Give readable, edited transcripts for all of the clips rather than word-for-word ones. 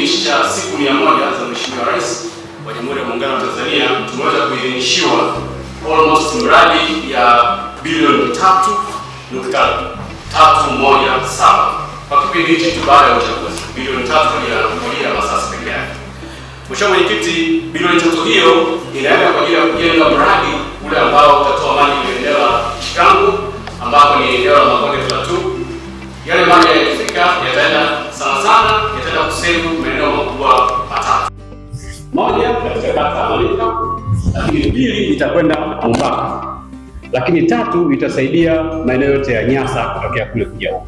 kipindi cha siku 100 za Mheshimiwa Rais wa Jamhuri ya Muungano wa Tanzania tumeweza kuidhinishiwa almost mradi ya bilioni 3.317 kwa kipindi hichi tu baada ya uchaguzi, bilioni 3 kwa ajili ya Masasi pekee yake. Mheshimiwa Mwenyekiti, bilioni 3 hiyo inaenda kwa ajili ya kujenga mradi ule ambao utatoa maji kwenye eneo la Chikangu ambapo ni eneo la Makonde Plateau. Yale maji yakifika yataenda sana yataenda kusevu maeneo makubwa matatu. Moja katika kata ya Malika, lakini pili itakwenda Mumbaka, lakini tatu itasaidia maeneo yote ya Nyasa kutokea kule kuja huko.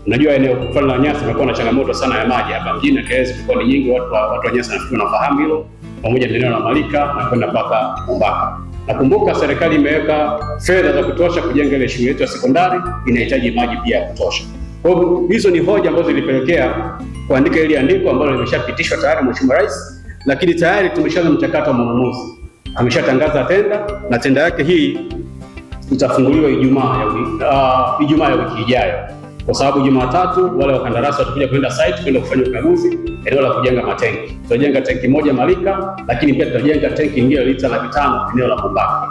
Unajua eneo fulani la Nyasa imekuwa na changamoto sana ya maji hapa mjini, kelele zilikuwa ni nyingi, watu wa Nyasa nafikiri wanafahamu hilo, pamoja na eneo la Malika na kwenda mpaka Mumbaka. Nakumbuka serikali imeweka fedha za kutosha kujenga ile shule yetu ya sekondari, inahitaji maji pia ya kutosha. Kwa hivyo hizo ni hoja ambazo zilipelekea kuandika ile andiko ambalo limeshapitishwa tayari Mheshimiwa Rais, lakini tayari tumeshaanza mchakato wa manunuzi. Ameshatangaza tenda na tenda yake hii itafunguliwa Ijumaa ya wiki ijayo. Kwa sababu Jumatatu wale wakandarasi watakuja kwenda site kwenda kufanya ukaguzi eneo la kujenga matenki. Tutajenga tenki moja Malika, lakini pia tutajenga tenki nyingine lita 500 eneo la Mumbaka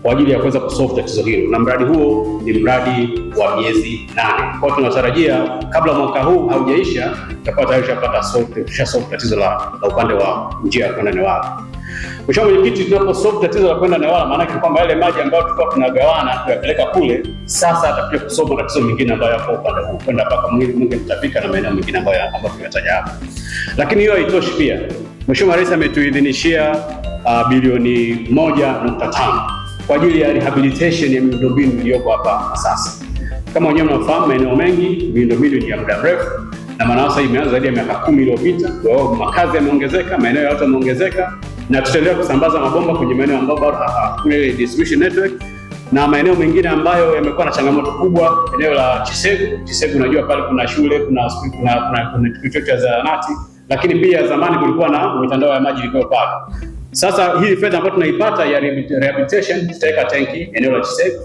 kwa ajili ya kuweza kusolve tatizo hilo. Na mradi huo ni mradi wa miezi 8. Kwa hiyo tunatarajia kabla mwaka huu haujaisha tutakuwa tayari solve tatizo la upande wa njia ya kwenda Newala. Mheshimiwa Mwenyekiti, tunaposolve tatizo la kwenda Newala, maana yake kwamba yale maji ambayo tulikuwa tunagawana tuyapeleka kule, sasa atakuja kusolve tatizo mengine ambayo yako upande huu kwenda mpaka Mwingi Mtapika na maeneo mengine ambayo tumetaja hapa. Lakini hiyo haitoshi pia. Mheshimiwa Rais ametuidhinishia bilioni 1.5 kwa ajili ya rehabilitation ya miundombinu iliyoko hapa sasa. Kama wenyewe mnafahamu, maeneo mengi miundombinu ni ya muda mrefu, na maana sasa imeanza zaidi ya miaka 10 iliyopita. Kwa hiyo makazi yameongezeka, maeneo ya watu yameongezeka, na tutaendelea kusambaza mabomba kwenye maeneo ambayo bado hakuna distribution network, na maeneo mengine ambayo yamekuwa na changamoto kubwa, eneo la Chisegu unajua pale kuna shule, kuna kituo cha zahanati, lakini pia zamani kulikuwa na mitandao ya maji ilikuwa pale. Sasa hii fedha ambayo tunaipata ya rehabilitation, tutaweka tenki eneo la Chisegu,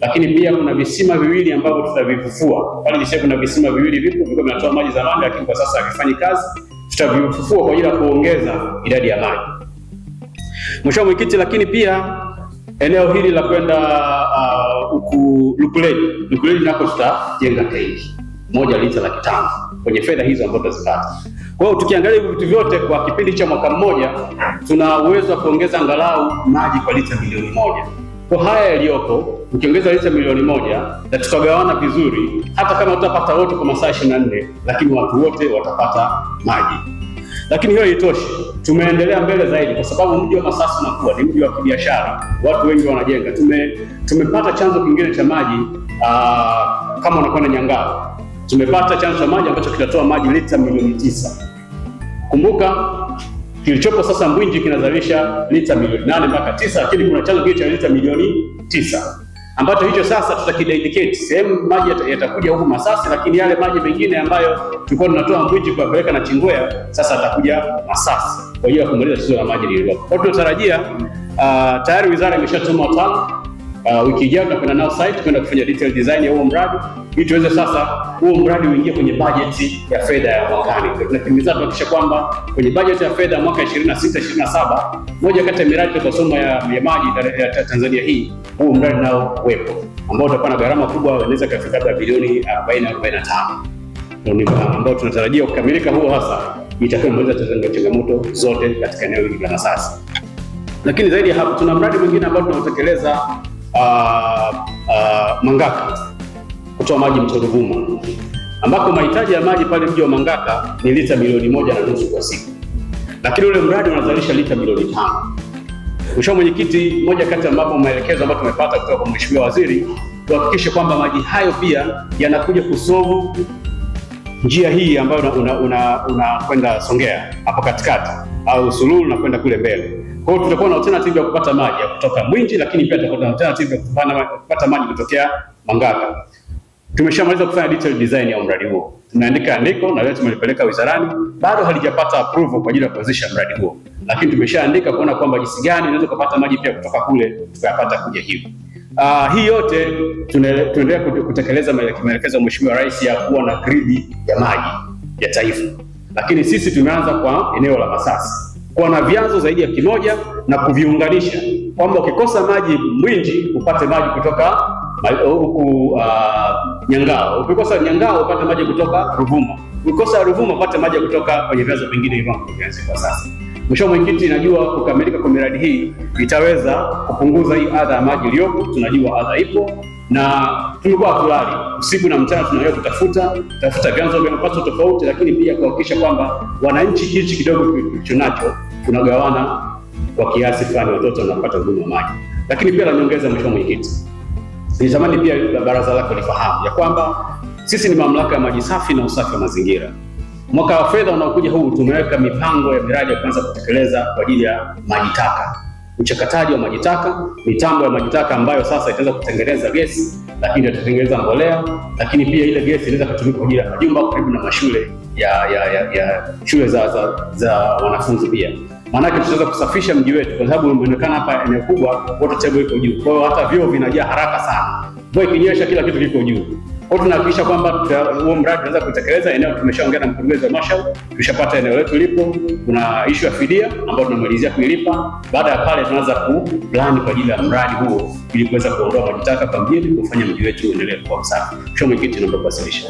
lakini pia kuna visima viwili ambavyo tutavifufua. Pale Chisegu kuna visima viwili vilikuwa vinatoa maji zamani, lakini kwa sasa havifanyi kazi. Tutavifufua kwa ajili ya kuongeza idadi ya maji. Mheshimiwa Mwenyekiti, lakini pia eneo hili la kwenda Lukuleli nako tutajenga tenki moja lita 500 kwenye fedha hizo ambazo tutazipata. Kwa hiyo tukiangalia hivi vitu vyote kwa kipindi cha mwaka mmoja, tuna uwezo wa kuongeza angalau maji kwa lita milioni 1. Kwa haya yaliyoko, ukiongeza lita milioni 1 na tukagawana vizuri, hata kama tutapata wote kwa masaa 24, lakini watu wote watapata maji. Lakini hiyo haitoshi. Tumeendelea mbele zaidi kwa sababu mji wa Masasi unakuwa ni mji wa kibiashara, watu wengi wanajenga. Tumepata chanzo kingine cha maji kama unakwenda Nyangao. Tumepata chanzo cha maji ambacho kitatoa maji lita milioni 9. Kumbuka kilichopo sasa Mbwinji kinazalisha lita milioni 8 mpaka 9, lakini kuna chanzo kingine cha lita milioni 9 ambacho hicho sasa tutakidedicate sehemu maji yatakuja huku Masasi, lakini yale maji mengine ambayo tulikuwa tunatoa Mbwinji kuwapeleka na Chingwea sasa atakuja Masasi kwa hiyo kumaliza tatizo la maji lililopo. Kwa hiyo tunatarajia tayari wizara imeshatuma wataalamu, wiki ijayo tutakwenda nao site kwenda kufanya detail design ya huo mradi ili tuweze sasa huo mradi uingie kwenye bajeti ya fedha ya mwakani. Tunatimiza kuhakikisha kwamba kwenye bajeti ya fedha mwaka 26-27 moja kati ya miradi tutasoma ya maji ya Tanzania hii, huo mradi nao uwepo ambao utakuwa na gharama kubwa, inaweza kufika hata bilioni 40-45, ambao tunatarajia kukamilika huo hasa itakuwa imeweza changamoto zote katika eneo hili la Masasi. Lakini zaidi ya hapo tuna mradi mwingine ambao tunatekeleza Mangaka, kutoa maji mto Ruvuma, ambako mahitaji ya maji pale mji wa Mangaka ni lita milioni 1.5 kwa siku, lakini ule mradi unazalisha lita milioni 5. Mheshimiwa Mwenyekiti, moja kati ya mambo maelekezo ambayo tumepata kutoka kwa Mheshimiwa Waziri kuhakikisha kwamba maji hayo pia yanakuja kusolve njia hii ambayo unakwenda Songea hapo katikati au Sululu na kwenda kule mbele. Kwa hiyo tutakuwa na alternative ya kupata maji ya kutoka Mwinji, lakini pia tutakuwa na alternative ya kupata maji kutokea Mangaka. Tumeshamaliza kufanya detail design ya mradi huo. Tumeandika andiko na leo tumelipeleka wizarani, bado halijapata approval kwa ajili ya kuanzisha mradi huo. Lakini tumeshaandika kuona kwamba jinsi gani tunaweza kupata maji pia kutoka kule tukayapata kuja hivi. Hii yote tunaendelea kutekeleza maelekezo ya Mheshimiwa Rais ya kuwa na gridi ya maji ya taifa. lakini sisi tumeanza kwa eneo la Masasi, kuwa na vyanzo zaidi ya kimoja na kuviunganisha, kwamba ukikosa maji Mwinji upate maji kutoka huku Nyangao, ukikosa Nyangao upate maji kutoka Ruvuma, ukikosa Ruvuma upate maji kutoka kwenye vyanzo vingine hivyo vyanzo kwa sasa. Mheshimiwa Mwenyekiti, najua kukamilika kwa miradi hii itaweza kupunguza hii adha ya maji iliyopo. Tunajua adha ipo na tulikuwa hatulali usiku na mchana, tunaenda kutafuta vyanzo vya mapato tofauti, lakini pia kuhakikisha kwamba wananchi hichi kidogo tulichonacho tunagawana kwa kiasi fulani, watoto wanapata huduma ya maji. Lakini pia la nyongeza, Mheshimiwa Mwenyekiti, nitamani pia baraza lako lifahamu ya kwamba sisi ni mamlaka ya maji safi na usafi wa mazingira. Mwaka wa fedha unaokuja huu tumeweka mipango ya miradi ya kuanza kutekeleza kwa ajili ya maji taka, uchakataji wa maji taka, mitambo ya maji taka ambayo sasa itaweza kutengeneza gesi, lakini itatengeneza mbolea, lakini pia ile gesi inaweza kutumika kwa ajili ya majumba karibu na mashule ya shule za wanafunzi pia. Maanake tutaweza kusafisha mji wetu, kwa sababu inaonekana hapa eneo kubwa water table iko juu. Kwa hiyo hata vyoo vinajaa haraka sana. Mvua ikinyesha kila kitu kiko juu. Kwa hiyo tunahakikisha kwamba huo mradi tunaweza kutekeleza. Eneo tumeshaongea na mkurugenzi wa halmashauri, tushapata eneo letu lipo. Kuna issue ya fidia ambayo tunamalizia kuilipa. Baada ya pale tunaanza kuplan kwa ajili ya mradi huo ili kuweza kuondoa maji taka kwa mjini, kufanya mji wetu uendelee kuwa msafi. Mheshimiwa Mwenyekiti, naomba kuwasilisha.